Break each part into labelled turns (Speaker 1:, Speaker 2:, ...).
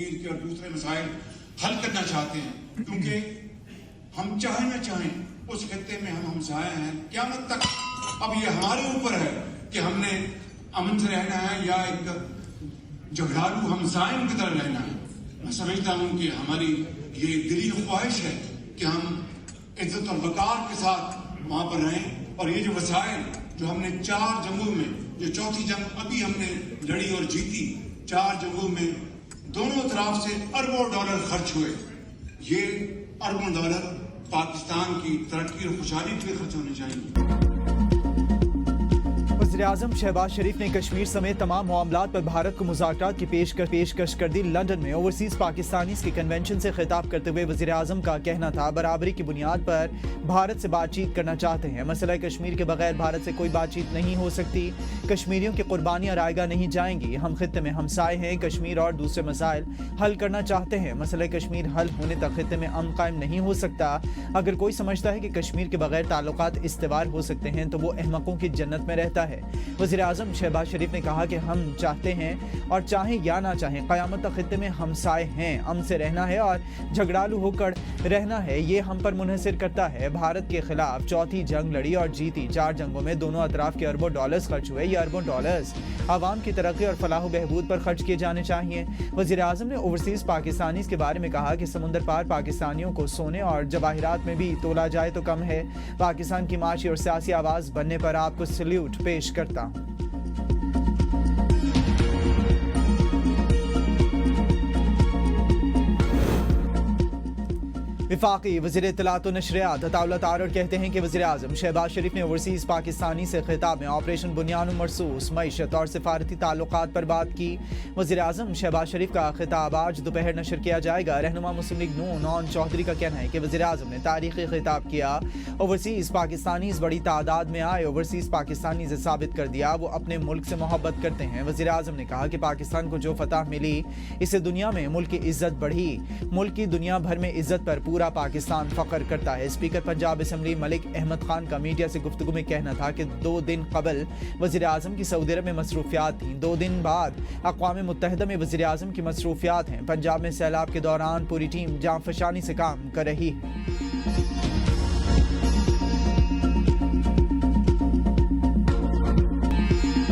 Speaker 1: کشمیر کے اور دوسرے مسائل حل کرنا چاہتے ہیں، کیونکہ ہم چاہیں نہ چاہیں اس خطے میں ہم ہمسائے ہیں، قیامت تک اب یہ ہمارے اوپر ہے کہ ہم نے امن سے رہنا ہے یا ایک جھگڑالو ہمسائوں کی طرح رہنا ہے۔ میں سمجھتا ہوں کہ ہماری یہ دلی خواہش ہے کہ ہم عزت اور وقار کے ساتھ وہاں پر رہیں، اور یہ جو وسائل جو ہم نے 4 جنگوں میں، جو چوتھی جنگ ابھی ہم نے لڑی اور جیتی، 4 جنگوں میں دونوں طرف سے اربوں ڈالر خرچ ہوئے، یہ اربوں ڈالر پاکستان کی ترقی اور خوشحالی کے لیے خرچ ہونے چاہیے۔
Speaker 2: وزیراعظم شہباز شریف نے کشمیر سمیت تمام معاملات پر بھارت کو مذاکرات کی پیشکش کر دی۔ لندن میں اوورسیز پاکستانیز کے کنونشن سے خطاب کرتے ہوئے وزیراعظم کا کہنا تھا، برابری کی بنیاد پر بھارت سے بات چیت کرنا چاہتے ہیں۔ مسئلہ کشمیر کے بغیر بھارت سے کوئی بات چیت نہیں ہو سکتی۔ کشمیریوں کی قربانیاں رائے گاہ نہیں جائیں گی۔ ہم خطے میں ہمسائے ہیں، کشمیر اور دوسرے مسائل حل کرنا چاہتے ہیں۔ مسئلہ کشمیر حل ہونے تک خطے میں امن قائم نہیں ہو سکتا۔ اگر کوئی سمجھتا ہے کہ کشمیر کے بغیر تعلقات استوار ہو سکتے ہیں تو وہ احمقوں کی جنت میں رہتا ہے۔ وزیر اعظم شہباز شریف نے کہا کہ ہم چاہتے ہیں اور چاہیں یا نہ چاہیں قیامت تک خطے میں ہمسائے ہیں، امن سے رہنا ہے اور جھگڑالو ہو کر رہنا ہے، یہ ہم پر منحصر کرتا ہے۔ بھارت کے خلاف چوتھی جنگ لڑی اور جیتی، 4 جنگوں میں دونوں اطراف کے اربوں ڈالرز خرچ ہوئے۔ یہ اربوں ڈالرز عوام کی ترقی اور فلاح و بہبود پر خرچ کیے جانے چاہیے۔ وزیر اعظم نے اوورسیز پاکستانیز کے بارے میں کہا کہ سمندر پار پاکستانیوں کو سونے اور جواہرات میں بھی تولا جائے تو کم ہے۔ پاکستان کی معاشی اور سیاسی آواز بننے پر آپ کو سلیوٹ پیش کرتا ہوں۔ وفاقی وزیر اطلاعات و نشریات عطاء اللہ تارڑ کہتے ہیں کہ وزیر اعظم شہباز شریف نے اوورسیز پاکستانی سے خطاب میں آپریشن بنیان مرصوص معیشت اور سفارتی تعلقات پر بات کی۔ وزیر اعظم شہباز شریف کا خطاب آج دوپہر نشر کیا جائے گا۔ رہنما مسلم لیگ نون نون چودھری کا کہنا ہے کہ وزیر اعظم نے تاریخی خطاب کیا۔ اوورسیز پاکستانیز بڑی تعداد میں آئے، اوورسیز پاکستانیز نے ثابت کر دیا وہ اپنے ملک سے محبت کرتے ہیں۔ وزیر اعظم نے کہا کہ پاکستان کو جو فتح ملی، اس سے دنیا میں ملک کی عزت بڑھی، ملک کی دنیا بھر میں عزت پر پورا پاکستان فخر کرتا ہے۔ اسپیکر پنجاب اسمبلی ملک احمد خان کا میڈیا سے گفتگو میں کہنا تھا کہ 2 دن قبل وزیر اعظم کی سعودی عرب میں مصروفیات تھیں، 2 دن بعد اقوام متحدہ میں وزیر اعظم کی مصروفیات ہیں۔ پنجاب میں سیلاب کے دوران پوری ٹیم جاں فشانی سے کام کر رہی ہے۔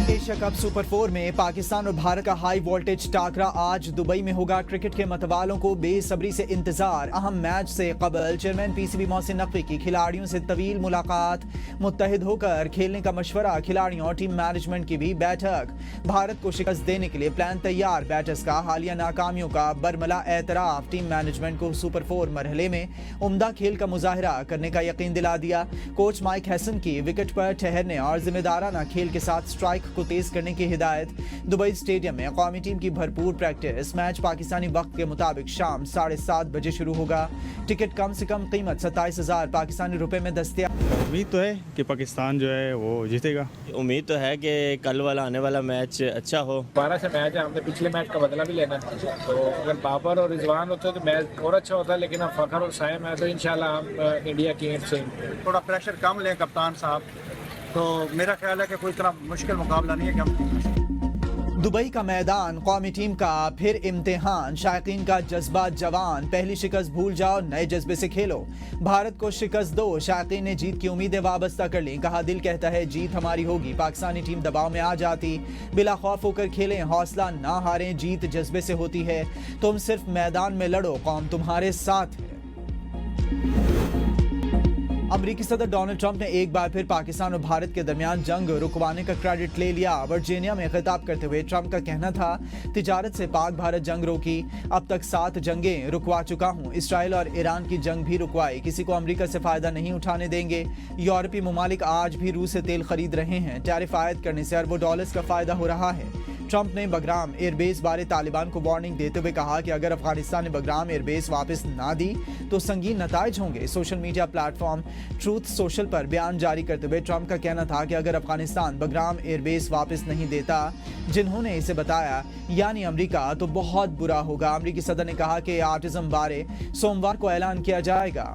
Speaker 2: ایشیا کپ سپر 4 میں پاکستان اور بھارت کا ہائی وولٹیج ٹاکرا آج دبئی میں ہوگا۔ کرکٹ کے متوالوں کو بے صبری سے انتظار۔ اہم میچ سے قبل chairman P C B Mohsin Naqvi کی کھلاڑیوں سے طویل ملاقات، متحد ہو کر کھیلنے کا مشورہ، کھلاڑیوں اور ٹیم مینجمنٹ کی بھی بیٹھک۔ بھارت کو شکست دینے کے لیے پلان تیار، بیٹرز کا حالیہ ناکامیوں کا برملا اعتراف، ٹیم مینجمنٹ کو سپر 4 مرحلے میں عمدہ کھیل کا مظاہرہ کرنے کا یقین دلا دیا۔ کوچ مائک ہیسن کی وکٹ پر ٹھہرنے اور ذمہ دارانہ کھیل کے ساتھ سٹرائک کو تیز کرنے کی ہدایت۔ دبئی اسٹیڈیم میں قومی ٹیم کی بھرپور پریکٹس۔ میچ پاکستانی وقت کے مطابق شام 7:30 بجے شروع ہوگا۔ ٹکٹ کم سے کم قیمت 27,000 پاکستانی روپے میں دستیاب۔
Speaker 3: امید تو ہے کہ پاکستان جو ہے وہ جیتے گا۔
Speaker 4: امید تو ہے کہ کل والا آنے والا میچ اچھا ہو۔
Speaker 5: 12 سے میچ ہے، ہم نے پچھلے میچ کا بدلہ بھی لینا ہے، تو اگر بابر اور رضوان ہوتے تو میچ اور اچھا ہوتا، لیکن اب فخر اور سائم ہے تو انشاءاللہ ہم انڈیا کی اینڈ سے
Speaker 6: تھوڑا پریشر کم لیں کپتان صاحب، تو میرا خیال ہے کہ کوئی اتنا مشکل مقابلہ نہیں ہے کہ ہم
Speaker 2: دبئی کا میدان قومی ٹیم کا پھر امتحان، شائقین کا جذبہ جوان، پہلی شکست بھول جاؤ، نئے جذبے سے کھیلو، بھارت کو شکست دو، شائقین نے جیت کی امیدیں وابستہ کر لیں، کہا دل کہتا ہے جیت ہماری ہوگی، پاکستانی ٹیم دباؤ میں آ جاتی، بلا خوف ہو کر کھیلیں، حوصلہ نہ ہاریں، جیت جذبے سے ہوتی ہے، تم صرف میدان میں لڑو، قوم تمہارے ساتھ ہے۔ امریکی صدر ڈونلڈ ٹرمپ نے ایک بار پھر پاکستان اور بھارت کے درمیان جنگ رکوانے کا کریڈٹ لے لیا۔ ورجینیا میں خطاب کرتے ہوئے ٹرمپ کا کہنا تھا، تجارت سے پاک بھارت جنگ روکی، اب تک 7 جنگیں رکوا چکا ہوں، اسرائیل اور ایران کی جنگ بھی رکوائی، کسی کو امریکہ سے فائدہ نہیں اٹھانے دیں گے۔ یورپی ممالک آج بھی روس سے تیل خرید رہے ہیں، ٹیرف عائد کرنے سے اربوں ڈالرز کا فائدہ ہو رہا ہے۔ ٹرمپ نے بگرام ایئر بیس بارے طالبان کو وارننگ دیتے ہوئے کہا کہ اگر افغانستان نے بگرام ایئر بیس واپس نہ دی تو سنگین نتائج ہوں گے۔ Social media platform Truth Social پر بیان جاری کرتے ہوئے ٹرمپ کا کہنا تھا کہ اگر افغانستان بگرام ایئر بیس واپس نہیں دیتا جنہوں نے اسے بتایا یعنی امریکہ، تو بہت برا ہوگا۔ امریکی صدر نے کہا کہ آٹزم بارے سوموار کو اعلان کیا جائے گا۔